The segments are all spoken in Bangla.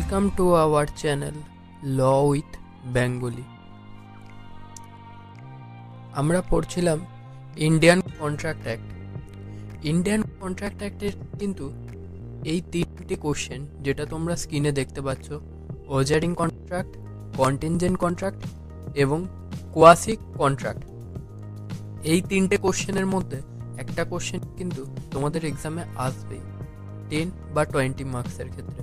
Welcome to our channel Law with Bengali. আমরা পড়ছিলাম Indian contract act. Indian contract অ্যাক্টের কিন্তু এই তিনটে কোশ্চেন যেটা তোমরা স্ক্রিনে দেখতে পাচ্ছ, ওজারিং কন্ট্রাক্ট, কন্টিনজেন্ট কন্ট্রাক্ট এবং কোয়াসি কন্ট্রাক্ট, এই তিনটে কোশ্চেনের মধ্যে একটা কোশ্চেন কিন্তু তোমাদের এক্সামে আসবেই 10 বা 20 মার্কসের ক্ষেত্রে।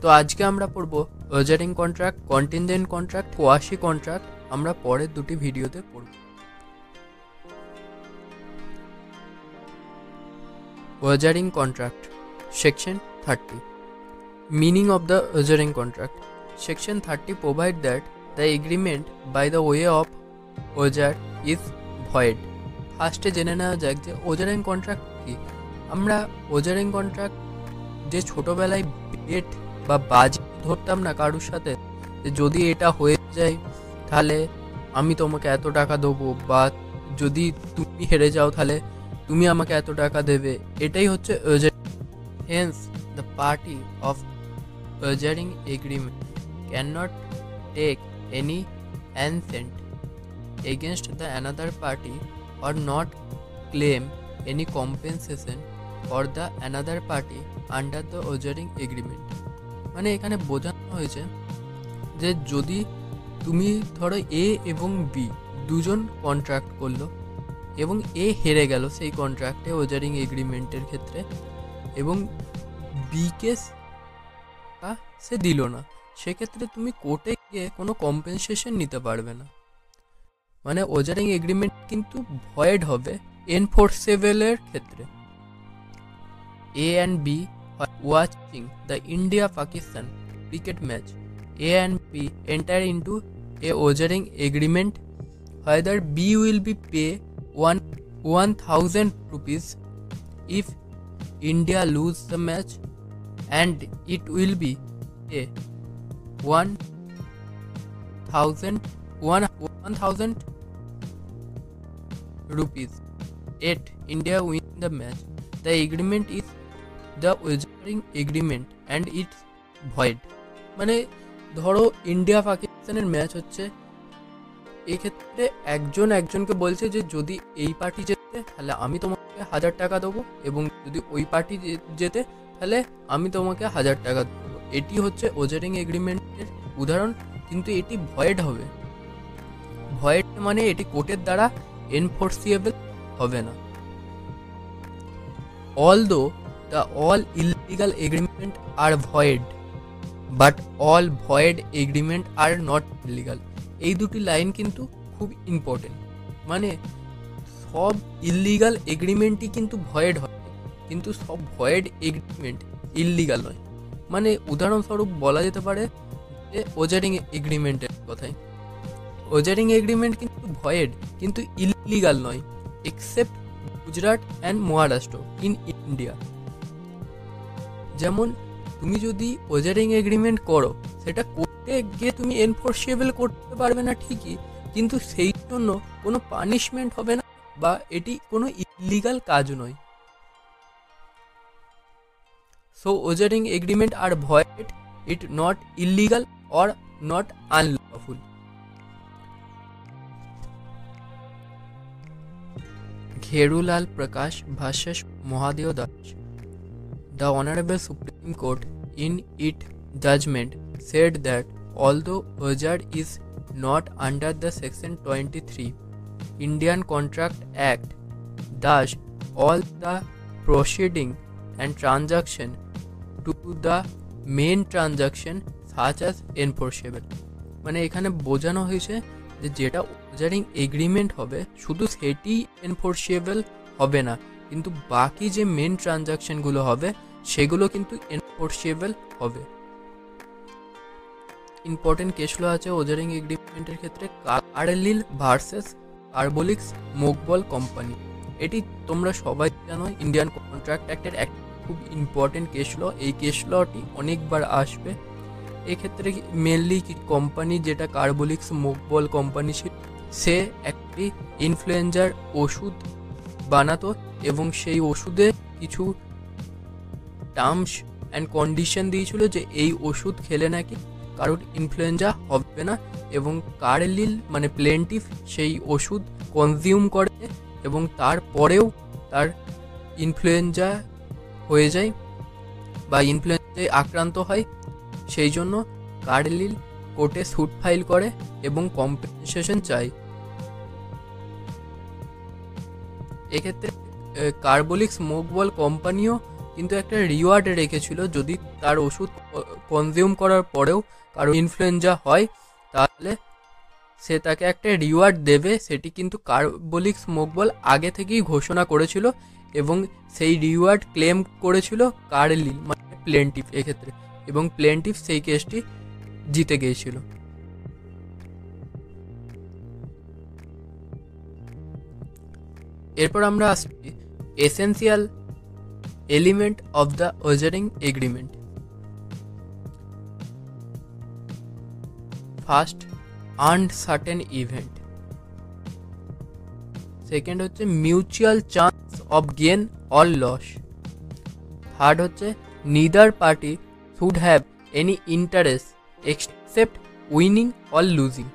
তো আজকে আমরা পড়বো wagering contract, contingent contract, quasi contract, আমরা পরের দুটি ভিডিওতে পড়ব। Wagering contract, section 30। Meaning of the ojaring contract. Section 30 provide that the agreement by the way of ojar is void. ফার্স্টে জেনে নেওয়া যাক যে ওজারিং কন্ট্রাক্ট কি। আমরা ওজারিং কন্ট্রাক্ট যে ছোটোবেলায় বেট বা বাজি ধরতাম না কারোর সাথে, যে যদি এটা হয়ে যায় তাহলে আমি তোমাকে এত টাকা দেবো, বা যদি তুমি হেরে যাও তাহলে তুমি আমাকে এত টাকা দেবে, এটাই হচ্ছে wagering. Hence the party of wagering agreement cannot take any assent against the another party or not claim any compensation for the another party under the ojaring agreement. মানে এখানে বোঝানো হয়েছে যে যদি তুমি ধরো এ এবং বি দুজন কন্ট্রাক্ট করলো এবং এ হেরে গেল সেই কন্ট্রাক্টে ওজারিং এগ্রিমেন্টের ক্ষেত্রে, এবং বিকে সে দিল না, সেক্ষেত্রে তুমি কোর্টে গিয়ে কোনো কম্পেনসেশন নিতে পারবে না। মানে ওজারিং এগ্রিমেন্ট কিন্তু ভয়েড হবে এনফোর্সেবলের ক্ষেত্রে। A and B watching the India Pakistan cricket match, A and B enter into a wagering agreement whether B will be pay 1,000 rupees if India lose the match, and it will be a 1,000 rupees if India win the match. The agreement is the ojaring agreement and it's void. মানে ধরো ইন্ডিয়া পাকিস্তানের ম্যাচ হচ্ছে, এক্ষেত্রে একজন একজনকে বলছে যে যদি এই পার্টি জেতে তাহলে আমি তোমাকে 1,000 টাকা দেবো, এবং যদি ওই পার্টি জেতে তাহলে আমি তোমাকে 1,000 টাকা দেবো। এটি হচ্ছে ওজারিং এগ্রিমেন্টের উদাহরণ, কিন্তু এটি ভয়েড হবে। ভয়েড মানে এটি কোর্টের দ্বারা এনফোর্সিয়েবল হবে না। Although the all illegal agreement are void, but all void agreement are not illegal. এই দুটি লাইন কিন্তু খুব ইম্পর্টেন্ট। মানে সব ইলিগাল এগ্রিমেন্টই কিন্তু ভয়েড হয়, কিন্তু সব ভয়েড এগ্রিমেন্ট ইলিগাল নয়। মানে উদাহরণস্বরূপ বলা যেতে পারে যে ওজারিং এগ্রিমেন্টের কথাই, ওজারিং এগ্রিমেন্ট কিন্তু ভয়েড কিন্তু ইলিগাল নয়, except Gujarat and Maharashtra in India. যেমন তুমি যদি ওজারিং এগ্রিমেন্ট করো, সেটা কোর্টে গিয়ে তুমি এনফোর্সেবল করতে পারবে না ঠিকই, কিন্তু সেই জন্য কোনো পানিশমেন্ট হবে না, বা এটি কোনো ইলিগাল কাজ নয়। সো ওজারিং এগ্রিমেন্ট আর void, it not illegal or not unlawful. Gherulal Prakash versus Mahadeo Das. The Honorable Supreme Court in its judgment said that although ojar is not under the Section 23 Indian Contract Act, thus all the proceeding and transaction to the main transaction such as enforceable. মানে এখানে বোঝানো হয়েছে যে যেটা ওজারিং এগ্রিমেন্ট হবে শুধু সেটি এনফোর্সেবল হবে না, কিন্তু বাকি যে মেন ট্রানজাকশনগুলো হবে সেগুলো কিন্তু এনফোর্সেবল হবে। ইম্পর্টেন্ট কেসগুলো আছে ওজারিং এগ্রিমেন্টের ক্ষেত্রে। কার্লিল ভার্সেস কার্বলিক্স মোকবল কোম্পানি, এটি তোমরা সবাই জানো ইন্ডিয়ান কন্ট্রাক্ট অ্যাক্টের এক খুব ইম্পর্টেন্ট কেস ল। এই কেস লটি অনেকবার আসবে। এক্ষেত্রে মেনলি কোম্পানি যেটা কার্বলিক্স মোকবল কোম্পানি ছিল, সে একটি ইনফ্লুয়েঞ্জার ওষুধ বানাতো এবং সেই ওষুধে কিছু টার্মস অ্যান্ড কন্ডিশন দিয়েছিল যে এই ওষুধ খেলে নাকি কারোর ইনফ্লুয়েঞ্জা হবে না, এবং কার্লিল মানে প্লেন্টিফ সেই ওষুধ কনজিউম করে এবং তারপরেও তার ইনফ্লুয়েঞ্জা হয়ে যায় বা ইনফ্লুয়েঞ্জায় আক্রান্ত হয়। সেই জন্য কার্লিল কোর্টে স্যুট ফাইল করে এবং কম্পেনসেশন চায়। এক্ষেত্রে কার্বলিক স্মোক বল কোম্পানিও কিন্তু একটা রিওয়ার্ড রেখেছিল, যদি তার ওষুধ কনজিউম করার পরেও কারো ইনফ্লুয়েঞ্জা হয় তাহলে সে তাকে একটা রিওয়ার্ড দেবে। সেটি কিন্তু কার্বলিক স্মোক বল আগে থেকেই ঘোষণা করেছিল এবং সেই রিওয়ার্ড ক্লেম করেছিল কার্লিল মানে প্লেন্টিফ এক্ষেত্রে, এবং প্লেন্টিফ সেই কেসটি জিতে গিয়েছিল। এরপর আমরা আসছি essential element of the wagering agreement. First, uncertain event. Second হচ্ছে mutual chance of gain or loss. Third হচ্ছে neither party should have any interest except winning or losing.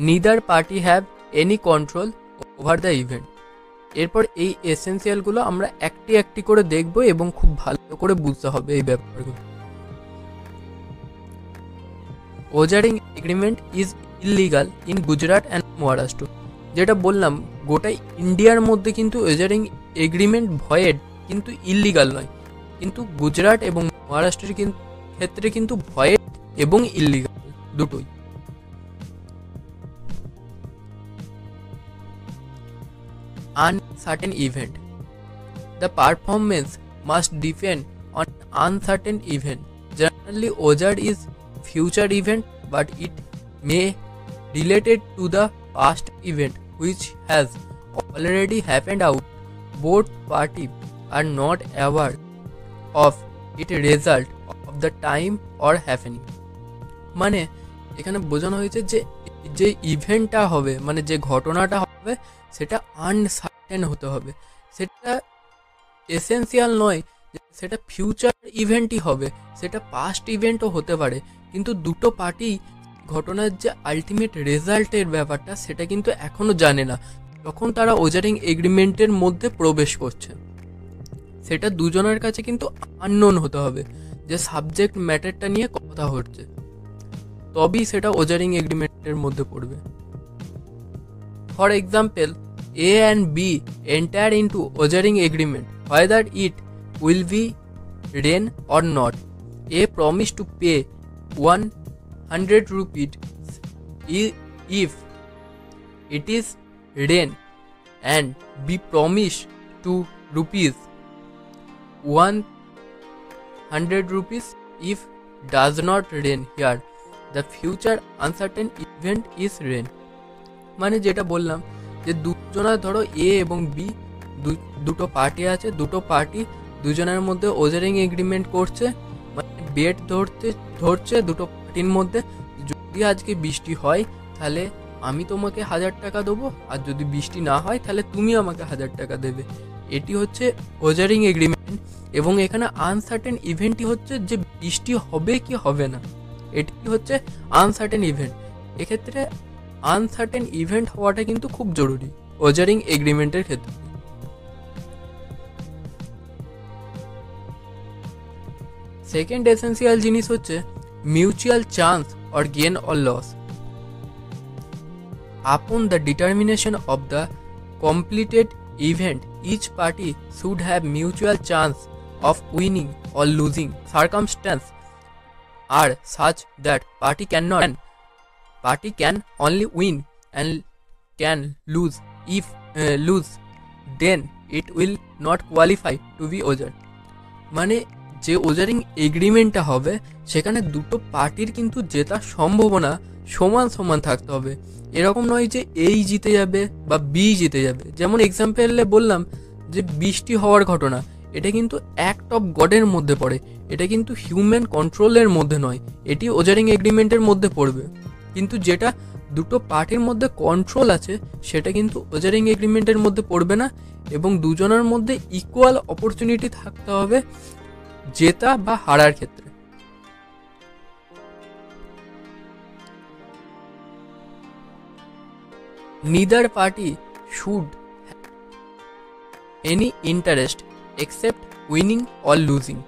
Neither party have any control over the event. এরপর এই এসেন্সিয়ালগুলো আমরা একটি একটি করে দেখব এবং খুব ভালো করে বুঝতে হবে এই ব্যাপারগুলো। Wagering agreement is illegal in Gujarat and Maharashtra. যেটা বললাম, গোটা ইন্ডিয়ার মধ্যে কিন্তু ওজারিং এগ্রিমেন্ট ভয়েড, কিন্তু ইললিগাল নয়। কিন্তু গুজরাট এবং মহারাষ্ট্রের ক্ষেত্রে কিন্তু ভয়েড এবং ইললিগাল দুটোই। Uncertain event. The performance must depend on uncertain event. Generally, OJAD is future event, but it may related to the past event which has already happened out. Both parties are not aware of its result of the time or happening. মানে এখানে বোঝানো হয়েছে যে ইভেন্টটা হবে মানে যে ঘটনাটা হবে সেটা আনসার্টেন হতে হবে। সেটা এসেন্সিয়াল নয় সেটা ফিউচার ইভেন্টই হবে, সেটা পাস্ট ইভেন্টও হতে পারে, কিন্তু দুটো পার্টি ঘটনার যে আলটিমেট রেজাল্টের ব্যাপারটা সেটা কিন্তু এখনো জানে না যখন তারা ওজারিং এগ্রিমেন্টের মধ্যে প্রবেশ করছে। সেটা দুজনের কাছে কিন্তু আননোন হতে হবে যে সাবজেক্ট ম্যাটারটা নিয়ে কথা হচ্ছে, তবেই সেটা ওজারিং এগ্রিমেন্টের মধ্যে পড়বে। For example, A and B enter into ojaring agreement whether it will be rain or not. A promise to pay 100 rupees if it is rain, and B promise to rupees 100 rupees if does not rain. Here the future uncertain event is rain. মানে যেটা বললাম যে দুজনা ধরো এ এবং বি দুটো পার্টি আছে, দুটো পার্টি দুজনের মধ্যে ওজারিং এগ্রিমেন্ট করছে, মানে বেট ধরছে দুটো পার্টির মধ্যে, যদি আজকে বৃষ্টি হয় তাহলে আমি তোমাকে 1000 টাকা দেবো, আর যদি বৃষ্টি না হয় তাহলে তুমি আমাকে 1000 টাকা দেবে। এটি হচ্ছে ওজারিং এগ্রিমেন্ট, এবং এখানে আনসার্টেন ইভেন্টই হচ্ছে যে বৃষ্টি হবে কি হবে না, এটি হচ্ছে আনসার্টেন ইভেন্ট। এক্ষেত্রে আনসার্টেন ইভেন্ট হওয়াটা কিন্তু খুব জরুরি ওজারিং এগ্রিমেন্টের ক্ষেত্রে। সেকেন্ড এসেন্সিয়াল জিনিস হচ্ছে mutual chance or gain or loss. Upon the determination of the completed event each party should have mutual chance of winning or losing. Circumstance are such that party can only win and can lose. If lose, then it will not qualify to be ojared. মানে যে ওজারিং এগ্রিমেন্টটা হবে সেখানে দুটো পার্টির কিন্তু জেতার সম্ভাবনা সমান সমান থাকতে হবে। এরকম নয় যে এই জিতে যাবে বা বি জিতে যাবে। যেমন এক্সাম্পলে বললাম যে বৃষ্টি হওয়ার ঘটনা, এটা কিন্তু অ্যাক্ট অফ গডের মধ্যে পড়ে, এটা কিন্তু হিউম্যান কন্ট্রোলের মধ্যে নয়, এটি ওজারিং এগ্রিমেন্টের মধ্যে পড়বে। কিন্তু যেটা দুটো পার্টির মধ্যে কন্ট্রোল আছে সেটা কিন্তু ওজারিং এগ্রিমেন্টের মধ্যে পড়বে না, এবং দুজনের মধ্যে ইকুয়াল অপরচুনিটি থাকতে হবে জেতা বা হারার ক্ষেত্রে। neither party should have any interest except winning or losing।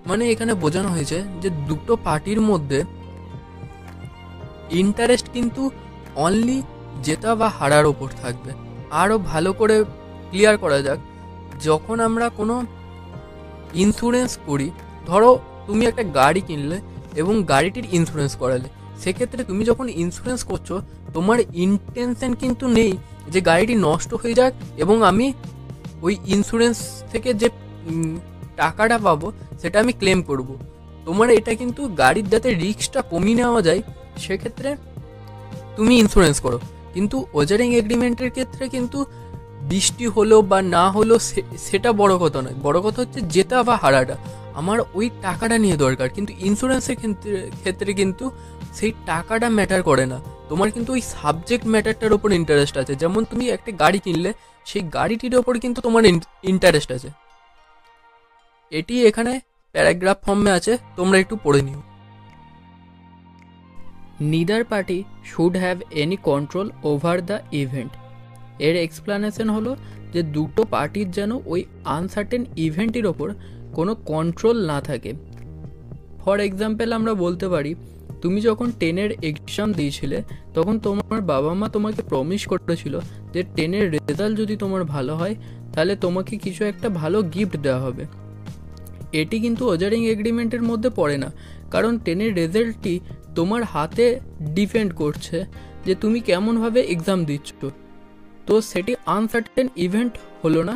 মানে এখানে বোঝানো হয়েছে যে দুটো পার্টির মধ্যে ইন্টারেস্ট কিন্তু অনলি জেতা বা হারার ওপর থাকবে। আরও ভালো করে ক্লিয়ার করা যাক, যখন আমরা কোনো ইন্স্যুরেন্স করি, ধরো তুমি একটা গাড়ি কিনলে এবং গাড়িটির ইন্স্যুরেন্স করালে, সেক্ষেত্রে তুমি যখন ইন্স্যুরেন্স করছো তোমার ইন্টেনশন কিন্তু নেই যে গাড়িটি নষ্ট হয়ে যাক এবং আমি ওই ইন্স্যুরেন্স থেকে যে টাকাটা পাবো সেটা আমি ক্লেম করব। তোমার এটা কিন্তু গাড়ির যাতে রিস্কটা কমিয়ে নেওয়া যায় সেক্ষেত্রে তুমি ইন্স্যুরেন্স করো। কিন্তু ওজারিং এগ্রিমেন্টের ক্ষেত্রে কিন্তু বৃষ্টি হলো বা না হলো সেটা বড় কথা নয়, বড় কথা হচ্ছে জেতা বা হারাটা। আমার ওই টাকাটা নিয়ে দরকার, কিন্তু ইন্স্যুরেন্সের ক্ষেত্রে কিন্তু সেই টাকাটা ম্যাটার করে না, তোমার কিন্তু ওই সাবজেক্ট ম্যাটারটার ওপর ইন্টারেস্ট আছে। যেমন তুমি একটা গাড়ি কিনলে, সেই গাড়িটির ওপর কিন্তু তোমার ইন্টারেস্ট আছে। এটি এখানে প্যারাগ্রাফ ফর্মে আছে, তোমরা একটু পড়ে নিও। neither party should have any control over the event। এর এক্সপ্লানেশন হলো যে দুটো পার্টির যেন ওই আনসার্টেন ইভেন্টের ওপর কোনো কন্ট্রোল না থাকে। ফর এক্সাম্পল আমরা বলতে পারি, তুমি যখন 10-এর এক্সাম দিয়েছিলে তখন তোমার বাবা মা তোমাকে প্রমিস করেছিল যে 10-এর রেজাল্ট যদি তোমার ভালো হয় তাহলে তোমাকে কিছু একটা ভালো গিফট দেওয়া হবে। এটি কিন্তু ওজারিং এগ্রিমেন্টের মধ্যে পড়ে না, কারণ 10-এর রেজাল্টটি তোমার হাতে ডিপেন্ড করছে যে তুমি কেমনভাবে এক্সাম দিচ্ছ। তো সেটি আনসার্টেন ইভেন্ট হলো না,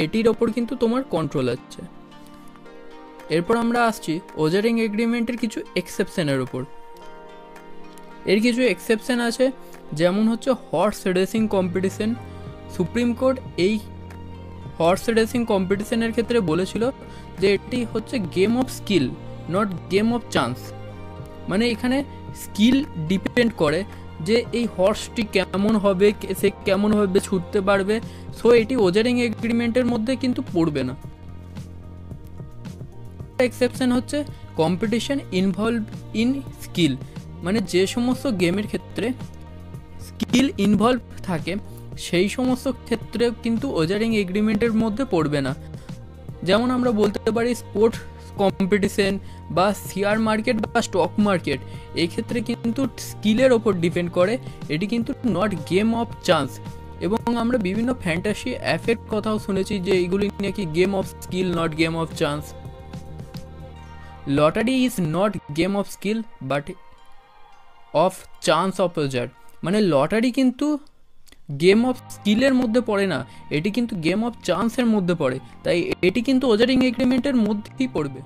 এটির ওপর কিন্তু তোমার কন্ট্রোল আছে। এরপর আমরা আসছি ওজারিং এগ্রিমেন্টের কিছু এক্সেপশনের ওপর। এর কিছু এক্সেপশন আছে, যেমন হচ্ছে horse racing competition. Supreme court এই হর্স রেসিং কম্পিটিশনের ক্ষেত্রে বলেছিল যে এটি হচ্ছে game of skill, not game of chance. মানে এখানে স্কিল ডিপেন্ড করে যে এই হর্সটি কেমন হবে, সে কেমনভাবে ছুটতে পারবে। সো এটি ওজারিং এগ্রিমেন্টের মধ্যে কিন্তু পড়বে না। এক্সেপশন হচ্ছে কম্পিটিশন ইনভলভ ইন স্কিল। মানে যে সমস্ত গেমের ক্ষেত্রে স্কিল ইনভলভ থাকে সেই সমস্ত ক্ষেত্রে কিন্তু ওজারিং এগ্রিমেন্টের মধ্যে পড়বে না। যেমন আমরা বলতে পারি স্পোর্টস কম্পিটিশন বা শেয়ার মার্কেট বা স্টক মার্কেট, এই ক্ষেত্রে কিন্তু স্কিলের ওপর ডিপেন্ড করে, এটি কিন্তু নট গেম অফ চান্স। এবং আমরা বিভিন্ন ফ্যান্টাসি এফেক্ট কথাও শুনেছি যে এইগুলি নাকি game of skill, not game of chance. Lottery is not game of skill but of chance of wager. মানে লটারি কিন্তু গেম অফ স্কিলের মধ্যে পড়ে না, এটি কিন্তু গেম অফ চান্সের মধ্যে পড়ে, তাই এটি কিন্তু ওজারিং এগ্রিমেন্টের মধ্যেই পড়বে।